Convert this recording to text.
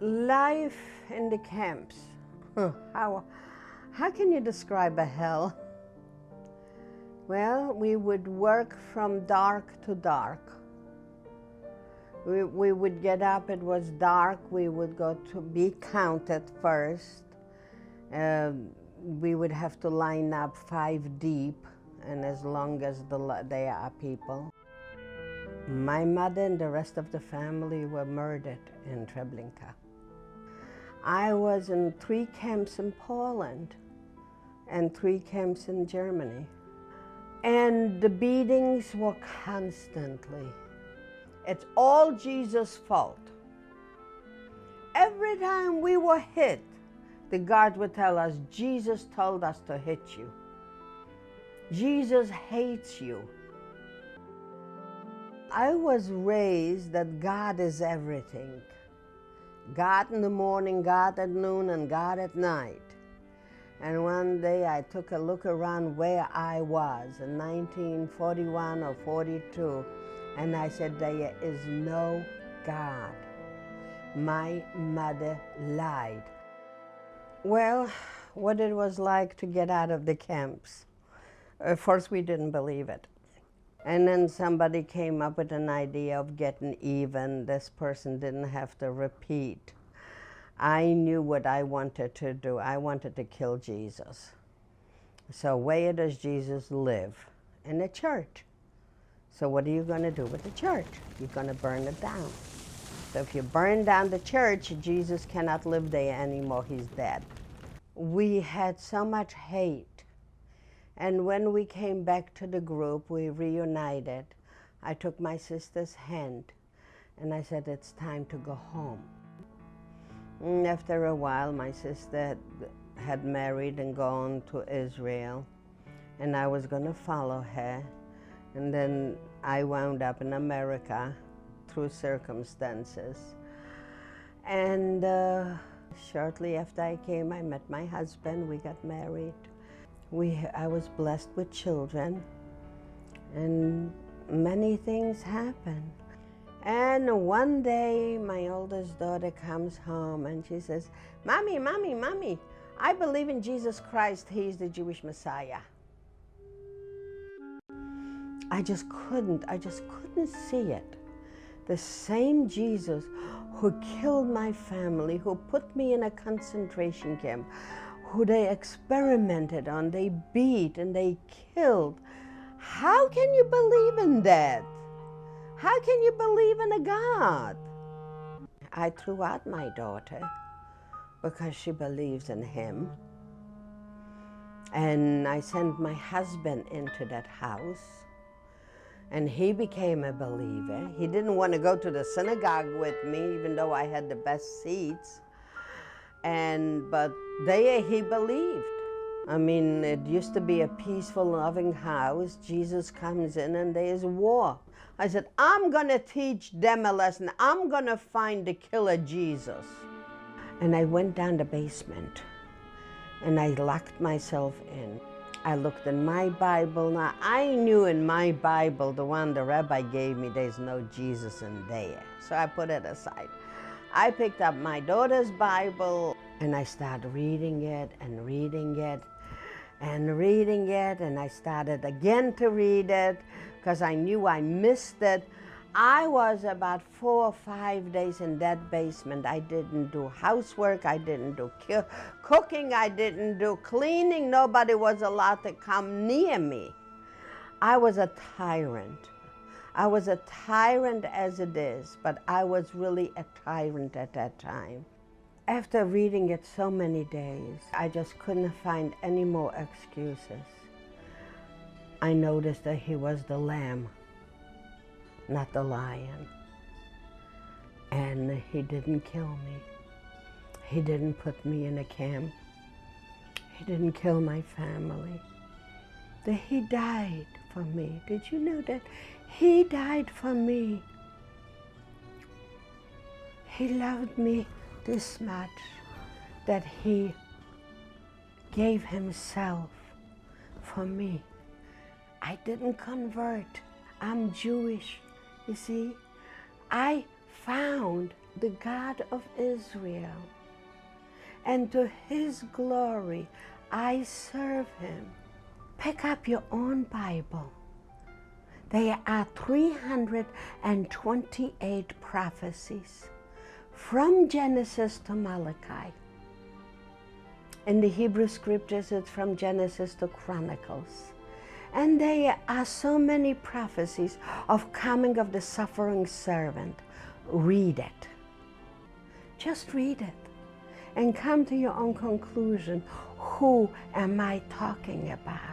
Life in the camps. How can you describe a hell? Well, we would work from dark to dark. We would get up, it was dark, we would go to be counted first. We would have to line up 5 deep, and as long as they are people. My mother and the rest of the family were murdered in Treblinka. I was in 3 camps in Poland and 3 camps in Germany. And the beatings were constantly. It's all Jesus' fault. Every time we were hit, the guard would tell us, Jesus told us to hit you. Jesus hates you. I was raised that God is everything. God in the morning, God at noon, and God at night. And one day I took a look around where I was in 1941 or 42, and I said, there is no God. My mother lied. Well, what it was like to get out of the camps. First, we didn't believe it. And then somebody came up with an idea of getting even. This person didn't have to repeat. I knew what I wanted to do. I wanted to kill Jesus. So where does Jesus live? In the church. So what are you going to do with the church? You're going to burn it down. So if you burn down the church, Jesus cannot live there anymore. He's dead. We had so much hate. And when we came back to the group, we reunited. I took my sister's hand and I said, it's time to go home. And after a while, my sister had married and gone to Israel, and I was going to follow her. And then I wound up in America through circumstances. And shortly after I came, I met my husband. We got married. I was blessed with children, and many things happened. And one day, my oldest daughter comes home and she says, Mommy, Mommy, Mommy, I believe in Jesus Christ. He's the Jewish Messiah. I just couldn't see it. The same Jesus who killed my family, who put me in a concentration camp, who they experimented on, they beat and they killed. How can you believe in that? How can you believe in a God? I threw out my daughter because she believes in him. And I sent my husband into that house, and he became a believer. He didn't want to go to the synagogue with me, even though I had the best seats. But there he believed. I mean, it used to be a peaceful, loving house. Jesus comes in and there's war. I said, I'm going to teach them a lesson. I'm going to find the killer Jesus. And I went down the basement and I locked myself in. I looked in my Bible. Now, I knew in my Bible, the one the rabbi gave me, there's no Jesus in there. So I put it aside. I picked up my daughter's Bible and I started reading it and reading it and reading it, and I started again to read it because I knew I missed it. I was about 4 or 5 days in that basement. I didn't do housework, I didn't do cooking, I didn't do cleaning. Nobody was allowed to come near me. I was a tyrant. I was a tyrant as it is, but I was really a tyrant at that time. After reading it so many days, I just couldn't find any more excuses. I noticed that he was the lamb, not the lion. And he didn't kill me. He didn't put me in a camp. He didn't kill my family. That he died for me. Did you know that? He died for me. He loved me this much that he gave himself for me. I didn't convert. I'm Jewish, you see. I found the God of Israel, and to His glory I serve Him. Pick up your own Bible. There are 328 prophecies from Genesis to Malachi. In the Hebrew scriptures, it's from Genesis to Chronicles. And there are so many prophecies of coming of the suffering servant. Read it. Just read it and come to your own conclusion. Who am I talking about?